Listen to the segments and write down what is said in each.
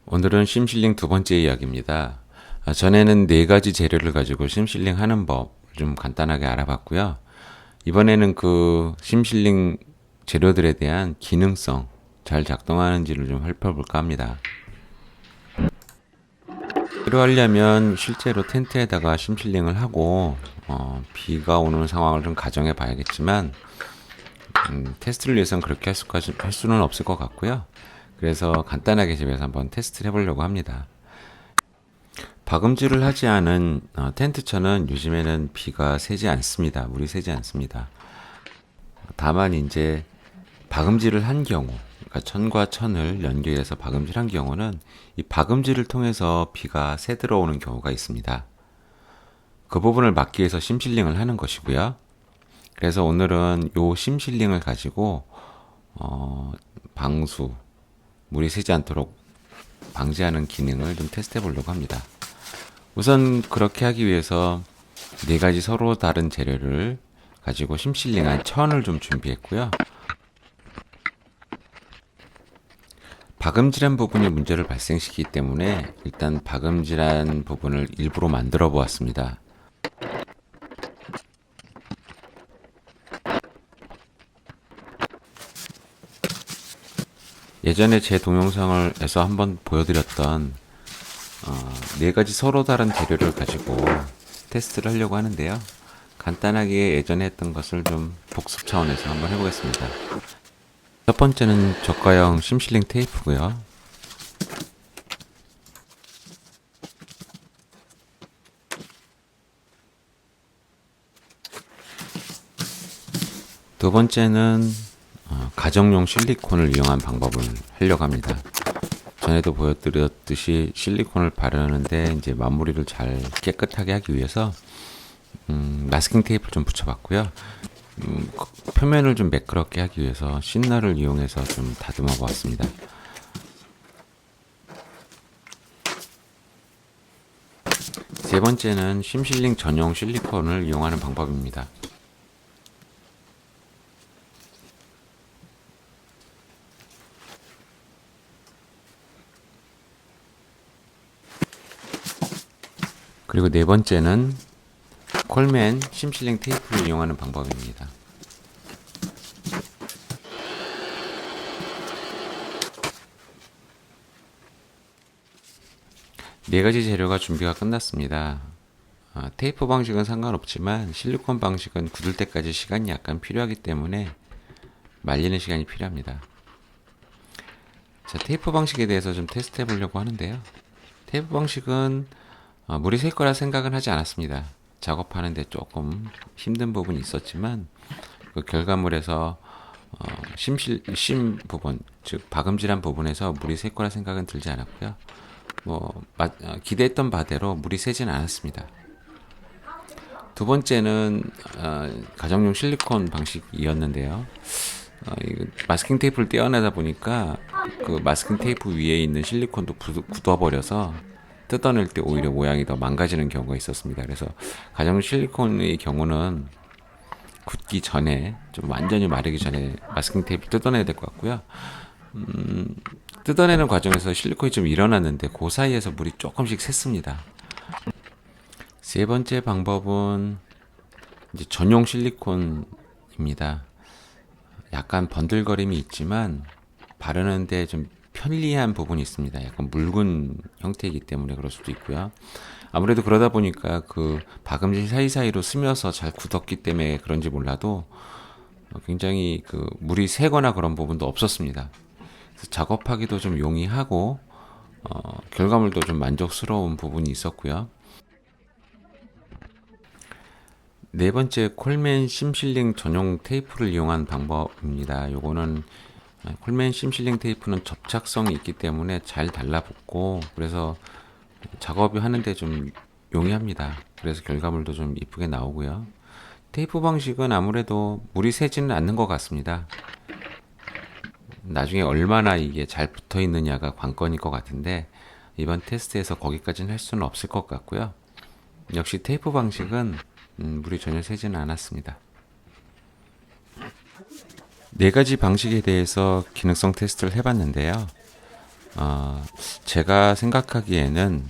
오늘은 심실링 두 번째 이야기입니다. 전에는 네 가지 재료를 가지고 심실링 하는 법 좀 간단하게 알아봤고요. 이번에는 그 심실링 재료들에 대한 기능성, 잘 작동하는지를 좀 살펴볼까 합니다. 필요하려면 실제로 텐트에다가 심실링을 하고 비가 오는 상황을 좀 가정해 봐야겠지만 테스트를 위해서는 그렇게 할 수는 없을 것 같고요. 그래서 간단하게 집에서 한번 테스트를 해보려고 합니다. 박음질을 하지 않은 텐트천은 요즘에는 비가 새지 않습니다. 물이 새지 않습니다. 다만 이제 박음질을 한 경우, 그러니까 천과 천을 연결해서 박음질한 경우는 이 박음질을 통해서 비가 새 들어오는 경우가 있습니다. 그 부분을 막기 위해서 심실링을 하는 것이고요. 그래서 오늘은 요 심실링을 가지고 방수, 물이 새지 않도록 방지하는 기능을 좀 테스트해 보려고 합니다. 우선 그렇게 하기 위해서 네 가지 서로 다른 재료를 가지고 심실링한 천을 좀 준비했고요. 박음질한 부분이 문제를 발생시키기 때문에 일단 박음질한 부분을 일부러 만들어 보았습니다. 예전에 제 동영상에서 한번 보여드렸던 네 가지 서로 다른 재료를 가지고 테스트를 하려고 하는데요. 간단하게 예전에 했던 것을 좀 복습 차원에서 한번 해보겠습니다. 첫 번째는 저가형 심실링 테이프고요. 두 번째는 가정용 실리콘을 이용한 방법을 하려고 합니다. 전에도 보여드렸듯이 실리콘을 바르는데 이제 마무리를 잘 깨끗하게 하기 위해서 마스킹 테이프를 좀 붙여봤고요. 표면을 좀 매끄럽게 하기 위해서 신나를 이용해서 좀 다듬어 보았습니다. 세 번째는 심실링 전용 실리콘을 이용하는 방법입니다. 그리고 네 번째는 콜맨 심실링 테이프를 이용하는 방법입니다. 네 가지 재료가 준비가 끝났습니다. 테이프 방식은 상관없지만 실리콘 방식은 굳을 때까지 시간이 약간 필요하기 때문에 말리는 시간이 필요합니다. 자, 테이프 방식에 대해서 좀 테스트 해보려고 하는데요. 테이프 방식은 물이 셀 거라 생각은 하지 않았습니다. 작업하는데 조금 힘든 부분이 있었지만 그 결과물에서 심 부분, 즉 박음질한 부분에서 물이 셀 거라 생각은 들지 않았고요. 기대했던 바대로 물이 새진 않았습니다. 두 번째는 가정용 실리콘 방식이었는데요. 마스킹 테이프를 떼어내다 보니까 그 마스킹 테이프 위에 있는 실리콘도 굳어버려서 뜯어낼 때 오히려 모양이 더 망가지는 경우가 있었습니다. 그래서 가정용 실리콘의 경우는 굳기 전에 좀 완전히 마르기 전에 마스킹 테이프 뜯어내야 될 것 같고요. 뜯어내는 과정에서 실리콘이 좀 일어났는데 그 사이에서 물이 조금씩 샜습니다. 세 번째 방법은 이제 전용 실리콘입니다. 약간 번들거림이 있지만 바르는데 좀 편리한 부분이 있습니다. 약간 묽은 형태이기 때문에 그럴 수도 있고요. 아무래도 그러다 보니까 그 박음질 사이사이로 스며서 잘 굳었기 때문에 그런지 몰라도 굉장히 그 물이 새거나 그런 부분도 없었습니다. 그래서 작업하기도 좀 용이하고 결과물도 좀 만족스러운 부분이 있었고요. 네 번째 콜맨 심실링 전용 테이프를 이용한 방법입니다. 요거는 콜맨 심실링 테이프는 접착성이 있기 때문에 잘 달라붙고 그래서 작업이 하는데 좀 용이합니다. 그래서 결과물도 좀 이쁘게 나오고요. 테이프 방식은 아무래도 물이 새지는 않는 것 같습니다. 나중에 얼마나 이게 잘 붙어 있느냐가 관건일 것 같은데 이번 테스트에서 거기까지는 할 수는 없을 것 같고요. 역시 테이프 방식은 물이 전혀 새지는 않았습니다. 네 가지 방식에 대해서 기능성 테스트를 해봤는데요. 제가 생각하기에는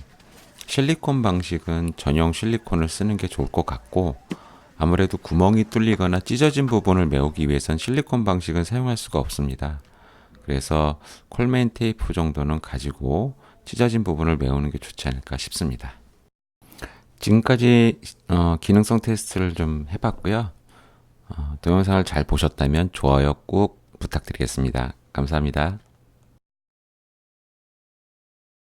실리콘 방식은 전용 실리콘을 쓰는 게 좋을 것 같고, 아무래도 구멍이 뚫리거나 찢어진 부분을 메우기 위해선 실리콘 방식은 사용할 수가 없습니다. 그래서 콜메인 테이프 정도는 가지고 찢어진 부분을 메우는 게 좋지 않을까 싶습니다. 지금까지 기능성 테스트를 좀 해봤고요. 동영상을 잘 보셨다면 좋아요 꼭 부탁드리겠습니다. 감사합니다.